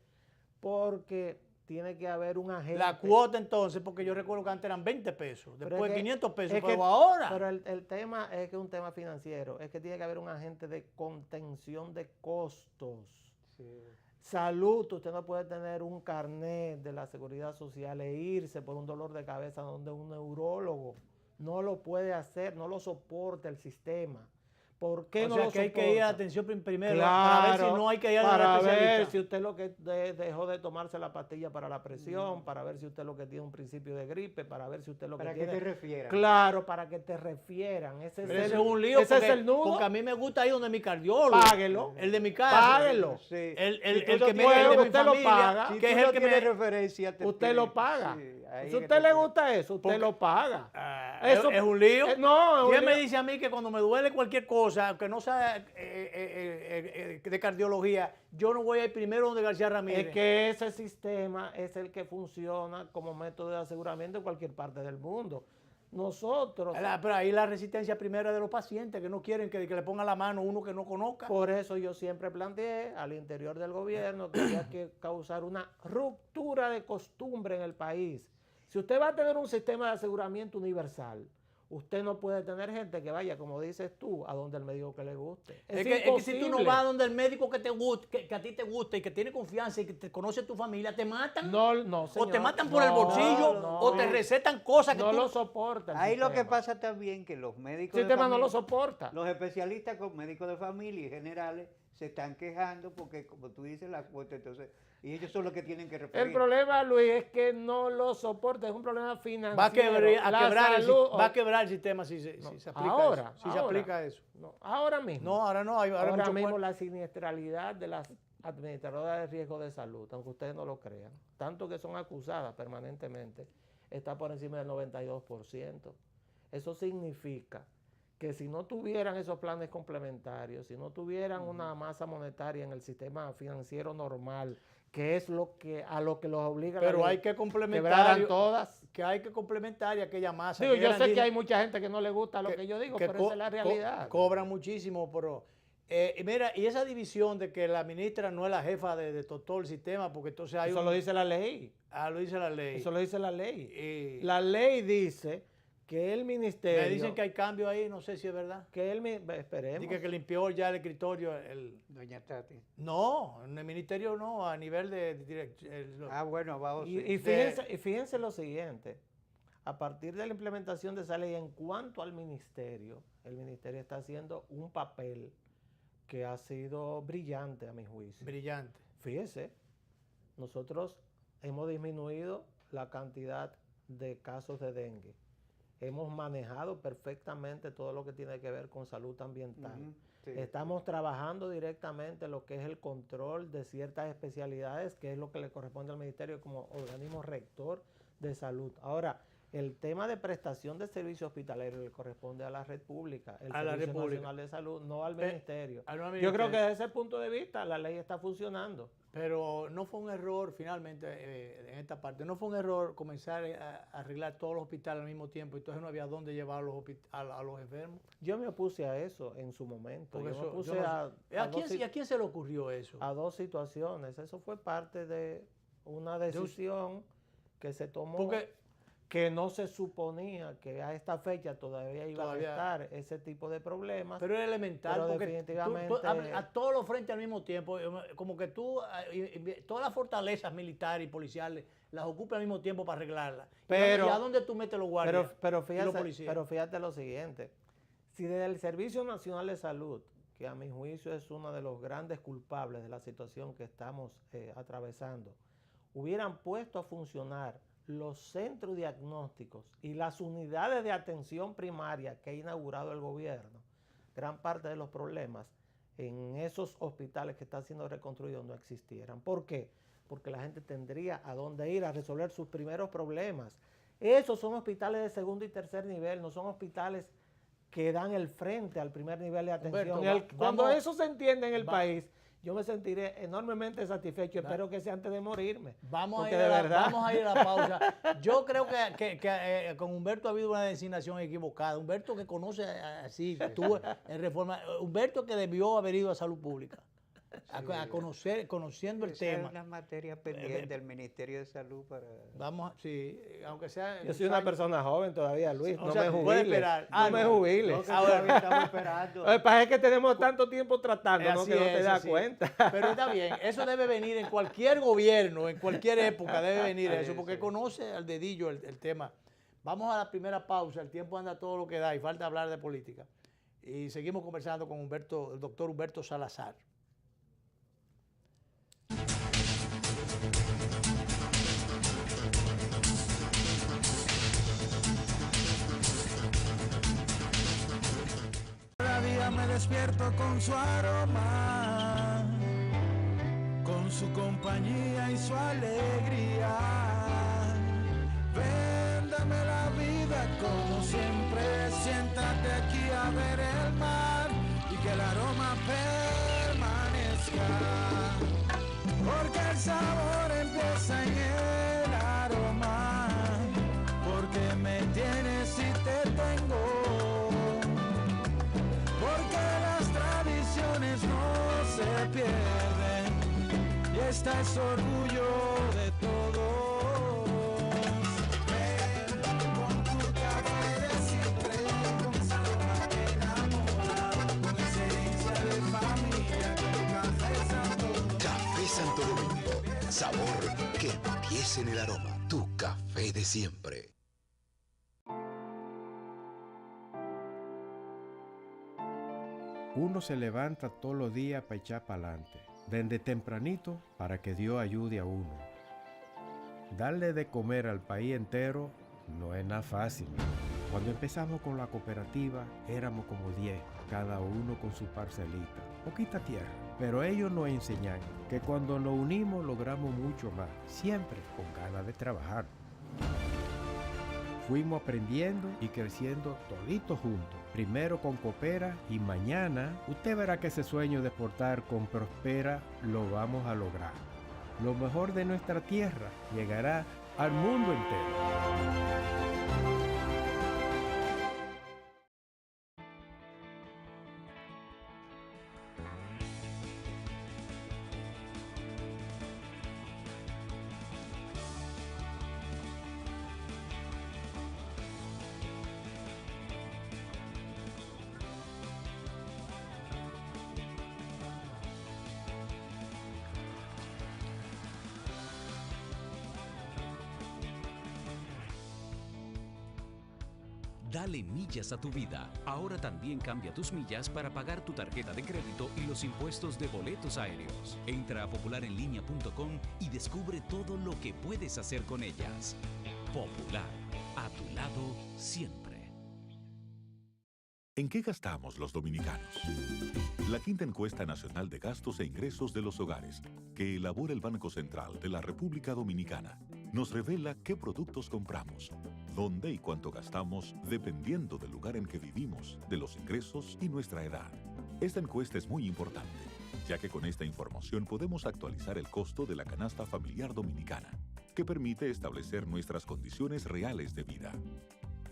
Porque tiene que haber un agente. La cuota entonces, porque yo recuerdo que antes eran 20 pesos, después 500 pesos, pero ahora. Pero el tema es que es un tema financiero, es que tiene que haber un agente de contención de costos. Sí. Salud, usted no puede tener un carnet de la Seguridad Social e irse por un dolor de cabeza donde un neurólogo. No lo puede hacer, no lo soporta el sistema. ¿Por qué no lo soporta? O sea, que hay que ir a la atención primero para ver si no hay que ir a la especialista. Para ver si usted lo que dejó de tomarse la pastilla para la presión, para ver si usted lo que tiene un principio de gripe, para ver si usted lo que tiene... Para que te refieran. Claro, para que te refieran. Ese es un lío. Ese es el nudo. Porque a mí me gusta ir donde mi cardiólogo. Páguelo. El de mi casa. Páguelo. Sí. El que me de mi usted familia, lo paga. Que es el que me referencia. Usted lo paga. Si a usted le gusta eso, usted lo paga. Eso es un lío. No, ¿Quién me dice a mí que cuando me duele cualquier cosa, aunque no sea de cardiología, yo no voy a ir primero donde García Ramírez? Es que ese sistema es el que funciona como método de aseguramiento en cualquier parte del mundo. Nosotros... Pero ahí la resistencia primera de los pacientes, que no quieren que le ponga la mano uno que no conozca. Por eso yo siempre planteé al interior del gobierno que había que causar una ruptura de costumbre en el país. Si usted va a tener un sistema de aseguramiento universal, usted no puede tener gente que vaya, como dices tú, a donde el médico que le guste. Es que si tú no vas donde el médico que te guste, que a ti te guste y que tiene confianza y que te conoce tu familia, te matan. No, O señor. te matan por el bolsillo, o te recetan cosas que no tú... lo soportan. Ahí lo que pasa también que los médicos El sistema no lo soporta. Los especialistas con médicos de familia y generales se están quejando porque, como tú dices, la cuota, entonces, y ellos son los que tienen que referir. El problema, Luis, es que no lo soporta, es un problema financiero. Va a quebrar el sistema si se aplica eso. Si se aplica eso. No, ahora mismo. No, ahora no. Ahora mismo la siniestralidad de las administradoras de riesgo de salud, aunque ustedes no lo crean, tanto que son acusadas permanentemente, está por encima del 92%. Eso significa que si no tuvieran esos planes complementarios, si no tuvieran una masa monetaria en el sistema financiero normal, que es a lo que los obliga pero la hay que complementar todas. Que hay que complementar aquella masa. Digo, yo sé que hay mucha gente que no le gusta lo que yo digo, pero esa es la realidad. Cobran muchísimo, pero... mira, y esa división de que la ministra no es la jefa de todo el sistema, porque entonces hay... Eso lo dice la ley. Lo dice la ley. Eso lo dice la ley. La ley dice que el ministerio... Me dicen que hay cambio ahí, no sé si es verdad. Esperemos. Dice que limpió ya el escritorio. Doña Tati. No, en el ministerio no, a nivel de dirección. Bueno, vamos. Y fíjense lo siguiente. A partir de la implementación de esa ley, en cuanto al ministerio, el ministerio está haciendo un papel que ha sido brillante a mi juicio. Brillante. Fíjese, nosotros hemos disminuido la cantidad de casos de dengue. Hemos manejado perfectamente todo lo que tiene que ver con salud ambiental. Sí. Estamos trabajando directamente lo que es el control de ciertas especialidades, que es lo que le corresponde al ministerio como organismo rector de salud. Ahora, el tema de prestación de servicio hospitalario le corresponde a la red pública, el Servicio Nacional de Salud, no al ministerio. Yo creo que desde ese punto de vista la ley está funcionando. Pero no fue un error finalmente en esta parte, no fue un error comenzar a arreglar todos los hospitales al mismo tiempo, entonces no había dónde llevar a los enfermos. Yo me opuse a eso en su momento. ¿A quién se le ocurrió eso? A dos situaciones. Eso fue parte de una decisión que se tomó, que no se suponía que a esta fecha todavía iba a estar ese tipo de problemas. Pero es elemental, pero porque definitivamente a todos los frentes al mismo tiempo, como que todas las fortalezas militares y policiales las ocupas al mismo tiempo para arreglarlas. Pero, ¿y a dónde tú metes los guardias pero y los policías? Pero fíjate lo siguiente, si desde el Servicio Nacional de Salud, que a mi juicio es uno de los grandes culpables de la situación que estamos atravesando, hubieran puesto a funcionar los centros diagnósticos y las unidades de atención primaria que ha inaugurado el gobierno, gran parte de los problemas en esos hospitales que están siendo reconstruidos no existieran. ¿Por qué? Porque la gente tendría a dónde ir a resolver sus primeros problemas. Esos son hospitales de segundo y tercer nivel, no son hospitales que dan el frente al primer nivel de atención. Humberto, cuando eso se entiende en el país, yo me sentiré enormemente satisfecho. Espero que sea antes de morirme. Vamos a ir a la pausa. Yo creo que con Humberto ha habido una designación equivocada. Humberto que conoce así, estuvo en reforma. Humberto que debió haber ido a salud pública. A conociendo el tema. Es una materia pendiente del Ministerio de Salud para... Sí, aunque sea... Yo soy una persona joven todavía, Luis, no me jubile. No me jubile. Ahora estamos esperando. Lo que pasa es que tenemos tanto tiempo tratando, ¿no? Que no te das cuenta. Pero está bien, eso debe venir en cualquier gobierno, en cualquier época debe venir eso, porque conoce al dedillo el tema. Vamos a la primera pausa, el tiempo anda todo lo que da y falta hablar de política. Y seguimos conversando con el doctor Humberto Salazar. Cada día me despierto con su aroma, con su compañía y su alegría. Autopista es orgullo de todos. Ven con tu café de siempre, con sabor que enamora, con esencia de familia, con Café Santo Domingo. Café Santo Domingo, sabor que empieza en el aroma. Tu café de siempre. Uno se levanta todos los días para echar para adelante, desde tempranito para que Dios ayude a uno. Darle de comer al país entero no es nada fácil. Cuando empezamos con la cooperativa éramos como 10, cada uno con su parcelita, poquita tierra. Pero ellos nos enseñan que cuando nos unimos logramos mucho más, siempre con ganas de trabajar. Fuimos aprendiendo y creciendo toditos juntos. Primero con Coopera y mañana usted verá que ese sueño de exportar con Prospera lo vamos a lograr. Lo mejor de nuestra tierra llegará al mundo entero. Dale millas a tu vida. Ahora también cambia tus millas para pagar tu tarjeta de crédito y los impuestos de boletos aéreos. Entra a popularenlinea.com y descubre todo lo que puedes hacer con ellas. Popular, a tu lado siempre. ¿En qué gastamos los dominicanos? La quinta encuesta nacional de gastos e ingresos de los hogares, que elabora el Banco Central de la República Dominicana, nos revela qué productos compramos, dónde y cuánto gastamos dependiendo del lugar en que vivimos, de los ingresos y nuestra edad. Esta encuesta es muy importante, ya que con esta información podemos actualizar el costo de la canasta familiar dominicana, que permite establecer nuestras condiciones reales de vida.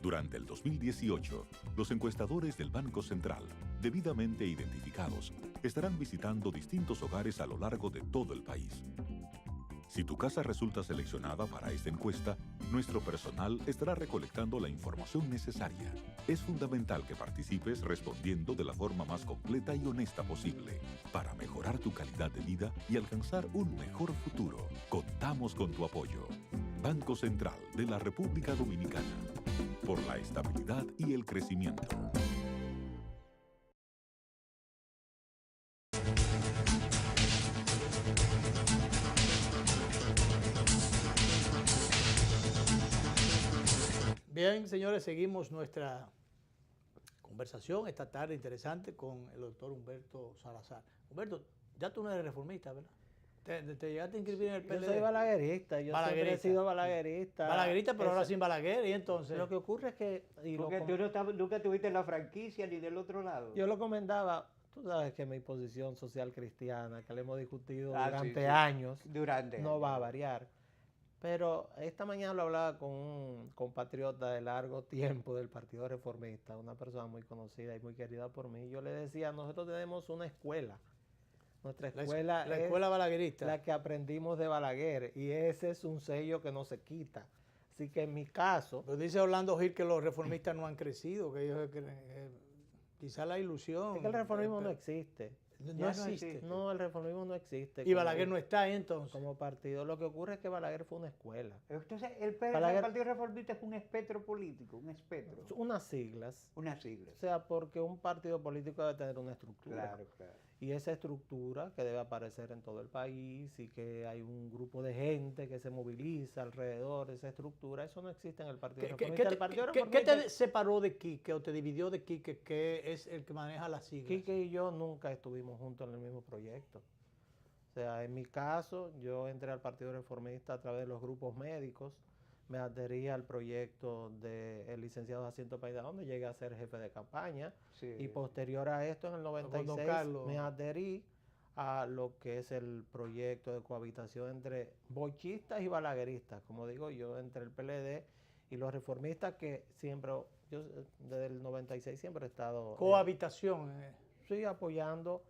Durante el 2018, los encuestadores del Banco Central, debidamente identificados, estarán visitando distintos hogares a lo largo de todo el país. Si tu casa resulta seleccionada para esta encuesta, nuestro personal estará recolectando la información necesaria. Es fundamental que participes respondiendo de la forma más completa y honesta posible para mejorar tu calidad de vida y alcanzar un mejor futuro. Contamos con tu apoyo. Banco Central de la República Dominicana. Por la estabilidad y el crecimiento. Bien, señores, seguimos nuestra conversación esta tarde interesante con el doctor Humberto Salazar. Humberto, ya tú no eres reformista, ¿verdad? ¿Te llegaste a inscribir en el PLD? Yo soy balaguerista, siempre he sido balaguerista. Balaguerista, pero ahora sin Balaguer, y entonces... Lo que ocurre es que... Porque tú nunca tuviste la franquicia ni del otro lado. Yo lo comentaba, tú sabes que mi posición social cristiana, que le hemos discutido durante años, no va a variar. Pero esta mañana lo hablaba con un compatriota de largo tiempo del Partido Reformista, una persona muy conocida y muy querida por mí. Yo le decía, nosotros tenemos una escuela. Nuestra escuela la escuela balaguerista. La que aprendimos de Balaguer, y ese es un sello que no se quita. Así que en mi caso... Pero dice Orlando Gil que los reformistas no han crecido, que ellos quizá la ilusión... Es que el reformismo no existe. No existe. No, el reformismo no existe. Y Balaguer no está ahí entonces. Como partido. Lo que ocurre es que Balaguer fue una escuela. Entonces, el Partido Reformista es un espectro político, un espectro. Unas siglas. Unas siglas. O sea, porque un partido político debe tener una estructura. Claro, claro. Y esa estructura que debe aparecer en todo el país y que hay un grupo de gente que se moviliza alrededor de esa estructura, eso no existe en el Partido Reformista. ¿Qué te separó de Quique o te dividió de Quique, que es el que maneja las siglas? Quique y yo nunca estuvimos juntos en el mismo proyecto. O sea, en mi caso, yo entré al Partido Reformista a través de los grupos médicos, me adherí al proyecto del licenciado Jacinto Paida, donde llegué a ser jefe de campaña, y posterior a esto, en el 96, me adherí a lo que es el proyecto de cohabitación entre bochistas y balagueristas, como digo yo, entre el PLD y los reformistas, que siempre, yo desde el 96 siempre he estado... Cohabitación. Sí, apoyando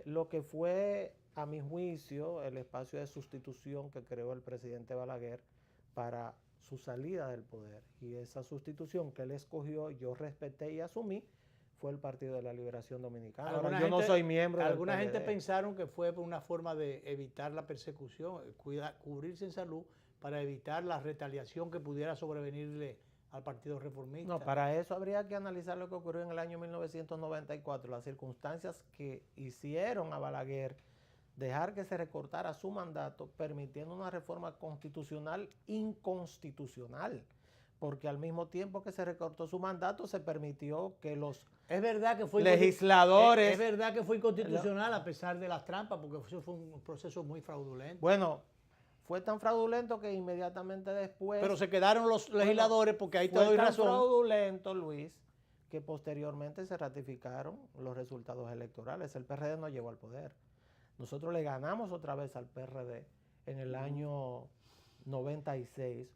lo que fue a mi juicio, el espacio de sustitución que creó el presidente Balaguer para su salida del poder. Y esa sustitución que él escogió, yo respeté y asumí, fue el Partido de la Liberación Dominicana. Ahora, yo no soy miembro del Alguna gente PLD. pensaron que fue por una forma de evitar la persecución, cubrirse en salud para evitar la retaliación que pudiera sobrevenirle al Partido Reformista. No, para eso habría que analizar lo que ocurrió en el año 1994, las circunstancias que hicieron a Balaguer dejar que se recortara su mandato, permitiendo una reforma constitucional inconstitucional, porque al mismo tiempo que se recortó su mandato, se permitió que los Es verdad que fue legisladores... Es verdad que fue inconstitucional a pesar de las trampas, porque eso fue un proceso muy fraudulento. Bueno, fue tan fraudulento que inmediatamente después... Pero se quedaron los legisladores, porque ahí te fue doy tan razón. fraudulento, Luis, que posteriormente se ratificaron los resultados electorales. El PRD no llegó al poder. Nosotros le ganamos otra vez al PRD en el año 96,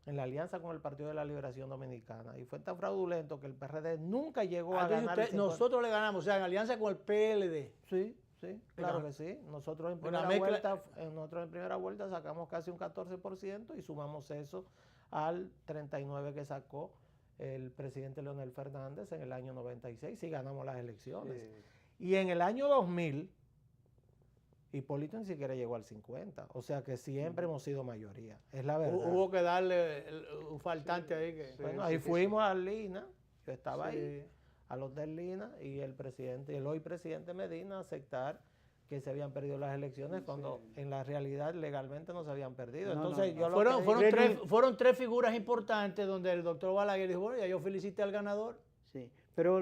en la alianza con el Partido de la Liberación Dominicana. Y fue tan fraudulento que el PRD nunca llegó a ganar. Nosotros le ganamos, o sea, en alianza con el PLD. Sí, sí, claro que sí. Nosotros en primera vuelta sacamos casi un 14% y sumamos eso al 39% que sacó el presidente Leonel Fernández en el año 96 y ganamos las elecciones. Sí. Y en el año 2000, Hipólito ni siquiera llegó al 50%, o sea que siempre hemos sido mayoría, es la verdad. Hubo que darle un faltante ahí. Bueno, ahí fuimos a Lina, yo estaba ahí, a los del Lina, y el hoy presidente Medina aceptar que se habían perdido las elecciones cuando en la realidad legalmente no se habían perdido. Entonces fueron tres figuras importantes donde el doctor Balaguer dijo, bueno, ya yo felicité al ganador. Sí, pero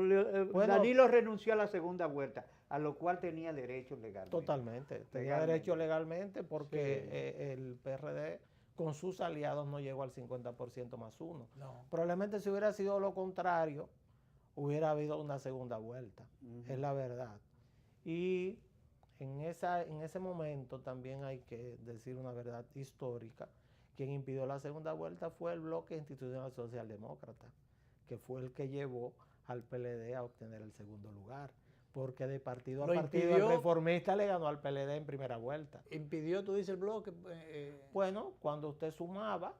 Danilo renunció a la segunda vuelta, a lo cual tenía derecho legalmente. Totalmente, tenía derecho legalmente porque el PRD con sus aliados no llegó al 50% más uno. No. Probablemente si hubiera sido lo contrario, hubiera habido una segunda vuelta, es la verdad. Y en ese momento también hay que decir una verdad histórica. Quien impidió la segunda vuelta fue el Bloque Institucional Socialdemócrata, que fue el que llevó al PLD a obtener el segundo lugar. Porque de partido a partido el Reformista le ganó al PLD en primera vuelta. ¿Impidió, tú dices, el Bloque? Bueno, cuando usted sumaba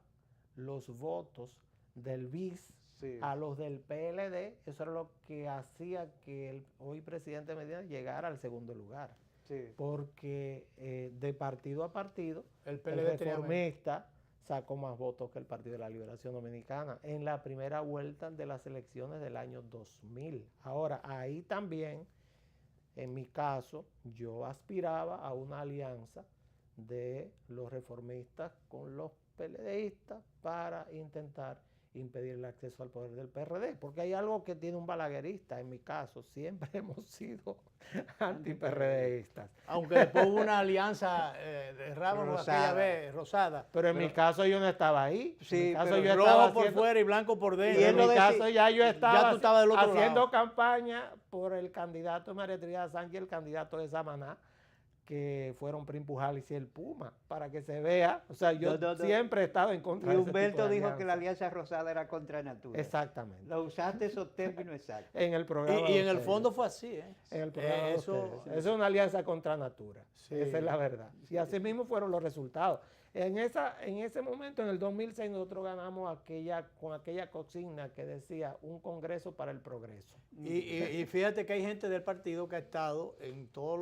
los votos del BIS a los del PLD, eso era lo que hacía que el hoy presidente Medina llegara al segundo lugar. Sí. Porque de partido a partido, el Reformista sacó más votos que el Partido de la Liberación Dominicana en la primera vuelta de las elecciones del año 2000. Ahora, ahí también, en mi caso, yo aspiraba a una alianza de los reformistas con los PLDistas para intentar impedir el acceso al poder del PRD, porque hay algo que tiene un balaguerista, en mi caso, siempre hemos sido anti-PRDistas. Aunque después hubo una alianza de Rábano aquella vez, rosada. Pero en mi caso yo no estaba ahí. Sí, pero yo rojo por fuera y blanco por dentro. Y en mi caso ya yo estaba haciendo campaña por el candidato María Trinidad Sánchez, el candidato de Samaná, que fueron Prim Pujalis y el Puma, para que se vea. O sea, yo siempre he estado en contra de ese tipo de alianza. Y Humberto dijo que la alianza rosada era contra natura. Exactamente. Lo usaste esos términos exactos. En el programa. Y en el fondo fue así, ¿eh? En el programa eso es una alianza contra natura. Sí. Esa es la verdad. Y así mismo fueron los resultados. En ese momento, en el 2006, nosotros ganamos con aquella consigna que decía un Congreso para el Progreso. Y fíjate que hay gente del partido que ha estado en todos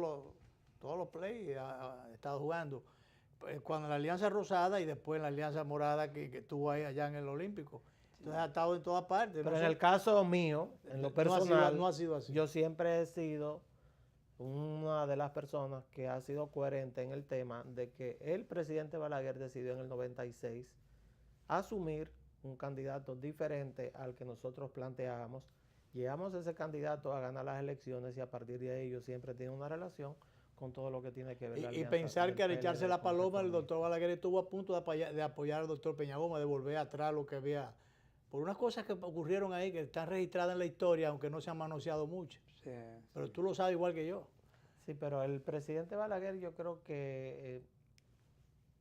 los plays, ha estado jugando, cuando la Alianza Rosada y después la Alianza Morada que estuvo ahí allá en el Olímpico. Entonces ha estado en todas partes. Pero en el caso mío, en lo personal, no ha sido así. Yo siempre he sido una de las personas que ha sido coherente en el tema de que el presidente Balaguer decidió en el 96 asumir un candidato diferente al que nosotros planteábamos. Llegamos a ese candidato a ganar las elecciones y a partir de ahí yo siempre tengo una relación con todo lo que tiene que ver. Y pensar que al echarse la paloma el doctor Balaguer estuvo a punto de apoyar al doctor Peñagoma, de volver atrás lo que había, por unas cosas que ocurrieron ahí que están registradas en la historia, aunque no se han manoseado mucho. Sí, pero tú lo sabes igual que yo. Sí, pero el presidente Balaguer yo creo que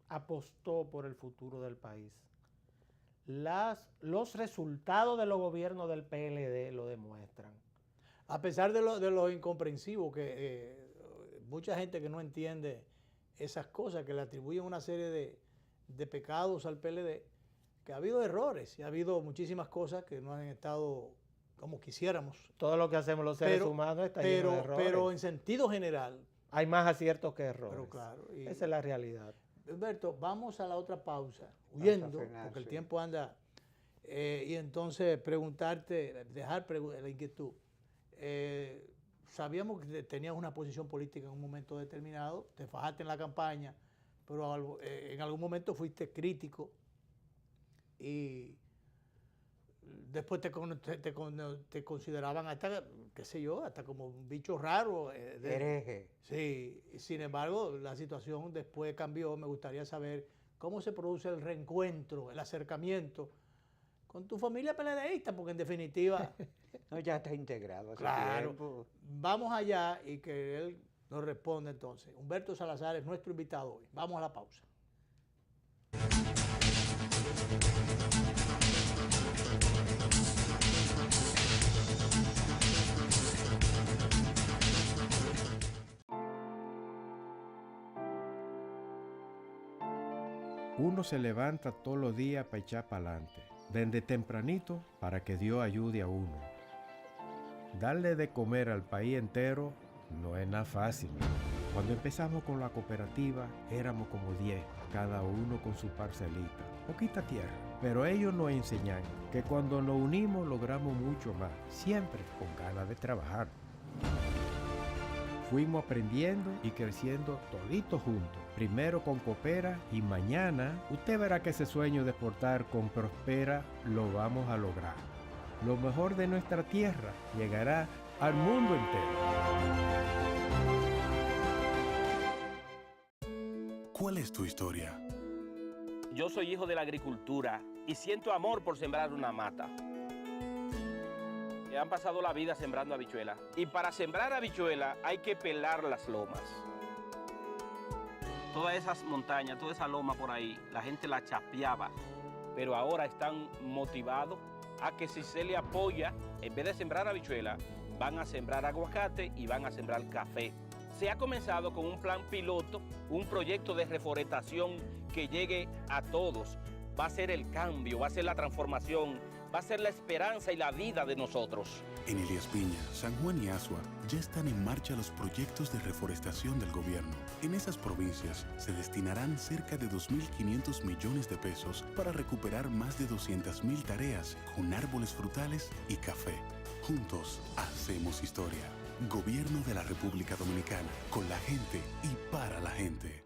apostó por el futuro del país. Los resultados de los gobiernos del PLD lo demuestran. A pesar de lo incomprensivos que mucha gente que no entiende esas cosas, que le atribuyen una serie de pecados al PLD, que ha habido errores y ha habido muchísimas cosas que no han estado como quisiéramos. Todo lo que hacemos los seres humanos está lleno de errores. Pero en sentido general. Hay más aciertos que errores. Pero claro. Esa es la realidad. Humberto, vamos a la otra pausa, huyendo, porque el tiempo anda. Y entonces preguntarte, dejar la inquietud. Sabíamos que tenías una posición política en un momento determinado, te fajaste en la campaña, pero en algún momento fuiste crítico y después te consideraban hasta, qué sé yo, hasta como un bicho raro. Hereje. Sí, sin embargo, la situación después cambió. Me gustaría saber cómo se produce el reencuentro, el acercamiento con tu familia PLDista, porque en definitiva... No, ya está integrado. Claro. Tiempo. Vamos allá y que él nos responda entonces. Humberto Salazar es nuestro invitado hoy. Vamos a la pausa. Uno se levanta todos los días para echar para adelante, desde tempranito para que Dios ayude a uno. Darle de comer al país entero no es nada fácil. Cuando empezamos con la cooperativa éramos como 10, cada uno con su parcelita, poquita tierra. Pero ellos nos enseñan que cuando nos unimos logramos mucho más, siempre con ganas de trabajar. Fuimos aprendiendo y creciendo toditos juntos. Primero con Coopera y mañana usted verá que ese sueño de exportar con Prospera lo vamos a lograr. Lo mejor de nuestra tierra llegará al mundo entero. ¿Cuál es tu historia? Yo soy hijo de la agricultura y siento amor por sembrar una mata. Han pasado la vida sembrando habichuelas. Y para sembrar habichuelas hay que pelar las lomas. Todas esas montañas, toda esa loma por ahí, la gente la chapeaba. Pero ahora están motivados a que si se le apoya, en vez de sembrar habichuelas, van a sembrar aguacate y van a sembrar café. Se ha comenzado con un plan piloto, un proyecto de reforestación que llegue a todos. Va a ser el cambio, va a ser la transformación, va a ser la esperanza y la vida de nosotros. En Elías Piña, San Juan y Asua ya están en marcha los proyectos de reforestación del gobierno. En esas provincias se destinarán cerca de 2.500 millones de pesos para recuperar más de 200.000 tareas con árboles frutales y café. Juntos hacemos historia. Gobierno de la República Dominicana, con la gente y para la gente.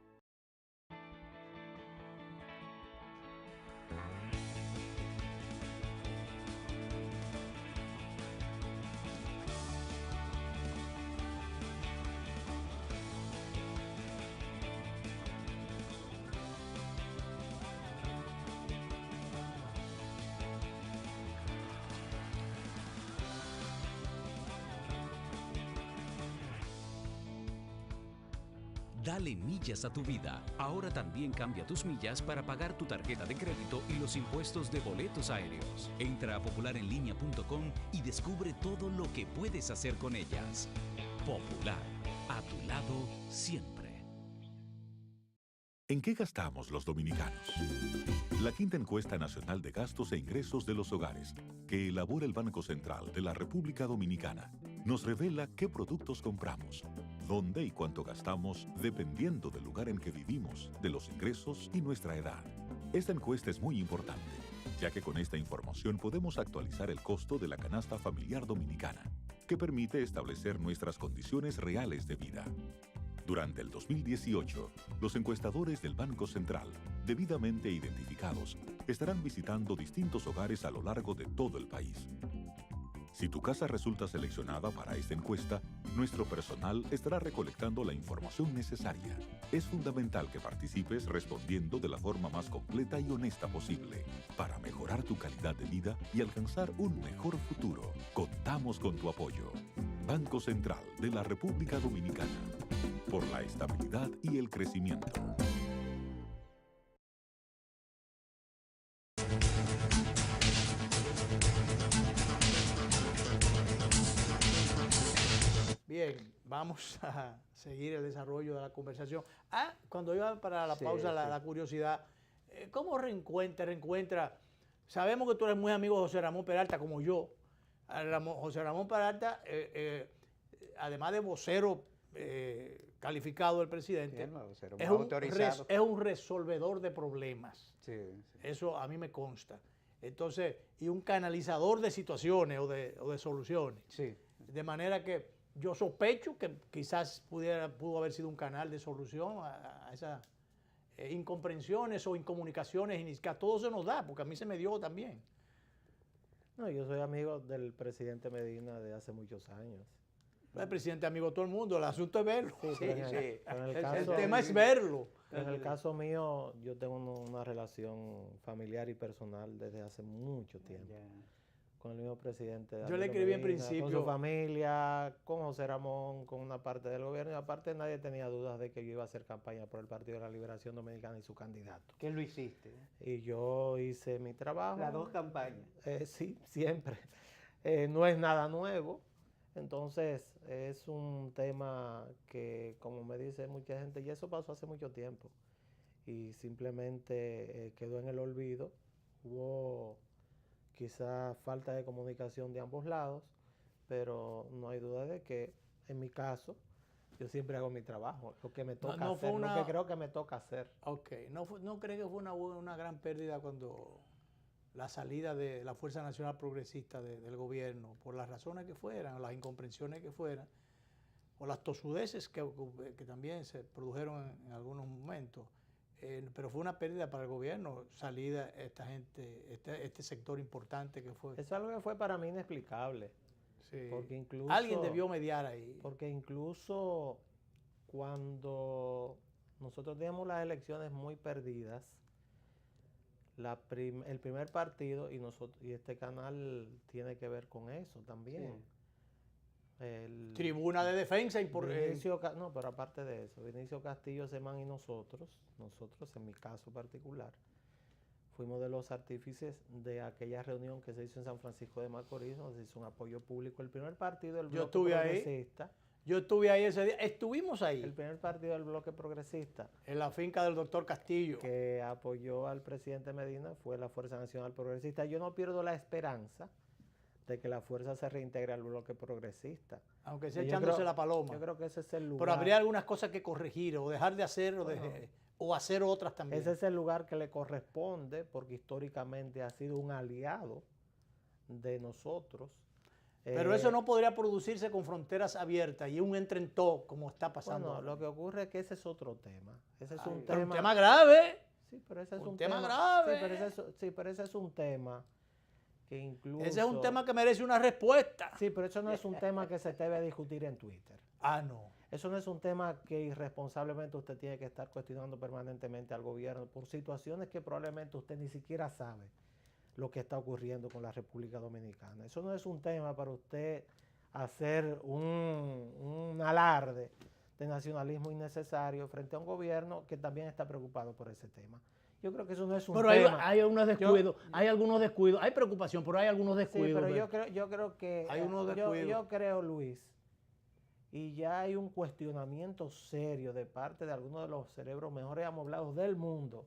Dale millas a tu vida. Ahora también cambia tus millas para pagar tu tarjeta de crédito y los impuestos de boletos aéreos. Entra a popularenlinea.com y descubre todo lo que puedes hacer con ellas. Popular, a tu lado siempre. ¿En qué gastamos los dominicanos? La quinta encuesta nacional de gastos e ingresos de los hogares, que elabora el Banco Central de la República Dominicana, nos revela qué productos compramos, dónde y cuánto gastamos dependiendo del lugar en que vivimos, de los ingresos y nuestra edad. Esta encuesta es muy importante, ya que con esta información podemos actualizar el costo de la canasta familiar dominicana, que permite establecer nuestras condiciones reales de vida. Durante el 2018, los encuestadores del Banco Central, debidamente identificados, estarán visitando distintos hogares a lo largo de todo el país. Si tu casa resulta seleccionada para esta encuesta, nuestro personal estará recolectando la información necesaria. Es fundamental que participes respondiendo de la forma más completa y honesta posible para mejorar tu calidad de vida y alcanzar un mejor futuro. Contamos con tu apoyo. Banco Central de la República Dominicana. Por la estabilidad y el crecimiento. Bien, vamos a seguir el desarrollo de la conversación. Cuando iba para la Sí, pausa, sí. la curiosidad, ¿cómo reencuentra? Sabemos que tú eres muy amigo de José Ramón Peralta, como yo. José Ramón Peralta, además de vocero calificado del presidente, es un resolvedor de problemas. Sí, sí. Eso a mí me consta. Entonces, y un canalizador de situaciones o de soluciones. Sí. De manera que yo sospecho que quizás pudo haber sido un canal de solución a esas incomprensiones o incomunicaciones, que a todos se nos da, porque a mí se me dio también. No, yo soy amigo del presidente Medina de hace muchos años. El presidente amigo de todo el mundo, el asunto es verlo. El tema es verlo. En el caso mío, yo tengo una relación familiar y personal desde hace mucho tiempo. Con el mismo presidente. Yo le escribí en principio. Con su familia, con José Ramón, con una parte del gobierno. Y aparte nadie tenía dudas de que yo iba a hacer campaña por el Partido de la Liberación Dominicana y su candidato. ¿Qué lo hiciste? Y yo hice mi trabajo. Las dos campañas. Sí, siempre. No es nada nuevo. Entonces, es un tema que, como me dice mucha gente, y eso pasó hace mucho tiempo. Y simplemente quedó en el olvido. Hubo quizá falta de comunicación de ambos lados, pero no hay duda de que, en mi caso, yo siempre hago mi trabajo, lo que me toca hacer, lo que creo que me toca hacer. Ok, ¿no cree que fue una gran pérdida cuando la salida de la Fuerza Nacional Progresista del gobierno, por las razones que fueran, las incomprensiones que fueran, o las tosudeces que también se produjeron en algunos momentos? Pero fue una pérdida para el gobierno, salida esta gente, este sector importante que fue. Eso es algo que fue para mí inexplicable. Sí. Porque incluso, alguien debió mediar ahí. Porque incluso cuando nosotros teníamos las elecciones muy perdidas, el primer partido, y este canal tiene que ver con eso también. Sí. Tribuna de Defensa. No, pero aparte de eso, Vinicio Castillo, Semán y nosotros en mi caso particular, fuimos de los artífices de aquella reunión que se hizo en San Francisco de Macorís, donde se hizo un apoyo público. El primer partido del bloque progresista. Yo estuve ahí ese día. Estuvimos ahí. El primer partido del bloque progresista. En la finca del doctor Castillo. Que apoyó al presidente Medina fue la Fuerza Nacional Progresista. Yo no pierdo la esperanza de que la fuerza se reintegre al bloque progresista. Aunque sea echándose la paloma. Yo creo que ese es el lugar. Pero habría algunas cosas que corregir o dejar de hacer o hacer otras también. Ese es el lugar que le corresponde porque históricamente ha sido un aliado de nosotros. Pero eso no podría producirse con fronteras abiertas y un entre-en-todo como está pasando. Bueno, lo que ocurre es que ese es otro tema. Ese es un tema grave. Sí, pero ese es un tema grave. Sí, pero ese es un tema que incluso... Ese es un tema que merece una respuesta. Sí, pero eso no es un tema que se debe discutir en Twitter. No. Eso no es un tema que irresponsablemente usted tiene que estar cuestionando permanentemente al gobierno por situaciones que probablemente usted ni siquiera sabe lo que está ocurriendo con la República Dominicana. Eso no es un tema para usted hacer un alarde de nacionalismo innecesario frente a un gobierno que también está preocupado por ese tema. Yo creo que eso no es un tema. Pero hay algunos descuidos, hay algunos descuidos, hay preocupación, pero hay algunos descuidos. Sí, pero yo creo que... Hay unos descuidos. Yo creo, Luis, y ya hay un cuestionamiento serio de parte de algunos de los cerebros mejores amoblados del mundo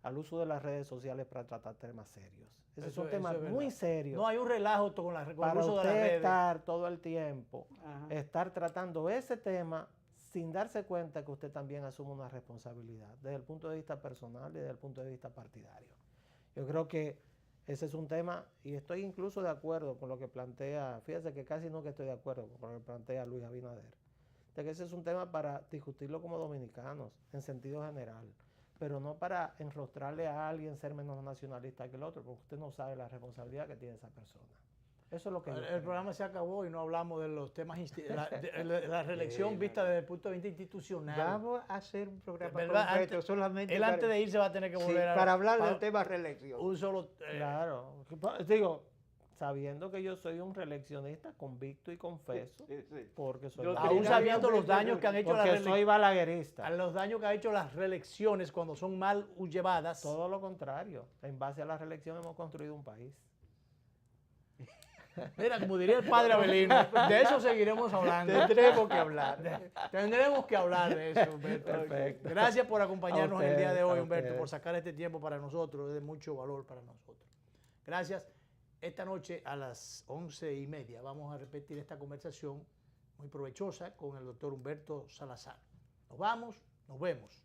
al uso de las redes sociales para tratar temas serios. Ese es un tema muy serio. No hay un relajo con el uso de las redes. Para usted estar todo el tiempo, estar tratando ese tema sin darse cuenta que usted también asume una responsabilidad desde el punto de vista personal y desde el punto de vista partidario. Yo creo que ese es un tema, y estoy incluso de acuerdo con lo que plantea, fíjese que casi no que estoy de acuerdo con lo que plantea Luis Abinader, de que ese es un tema para discutirlo como dominicanos, en sentido general, pero no para enrostrarle a alguien ser menos nacionalista que el otro, porque usted no sabe la responsabilidad que tiene esa persona. Eso es lo que el programa se acabó y no hablamos de los temas la reelección vista desde el punto de vista institucional. Vamos a hacer un programa completo solamente antes de irse va a tener que volver para hablar del tema reelección. Un solo claro, digo, sabiendo que yo soy un reeleccionista convicto y confeso, porque soy aún sabiendo los daños que han hecho porque soy balaguerista. Los daños que han hecho las reelecciones cuando son mal llevadas. Todo lo contrario, en base a la reelección hemos construido un país. Mira, como diría el padre Abelino, de eso seguiremos hablando. Tendremos que hablar. Tendremos que hablar de eso, Humberto. Perfecto. Gracias por acompañarnos el día de hoy, a Humberto, ustedes. por sacar este tiempo para nosotros, es de mucho valor para nosotros. Gracias. Esta noche a las 11:30 vamos a repetir esta conversación muy provechosa con el doctor Humberto Salazar. Nos vamos, nos vemos.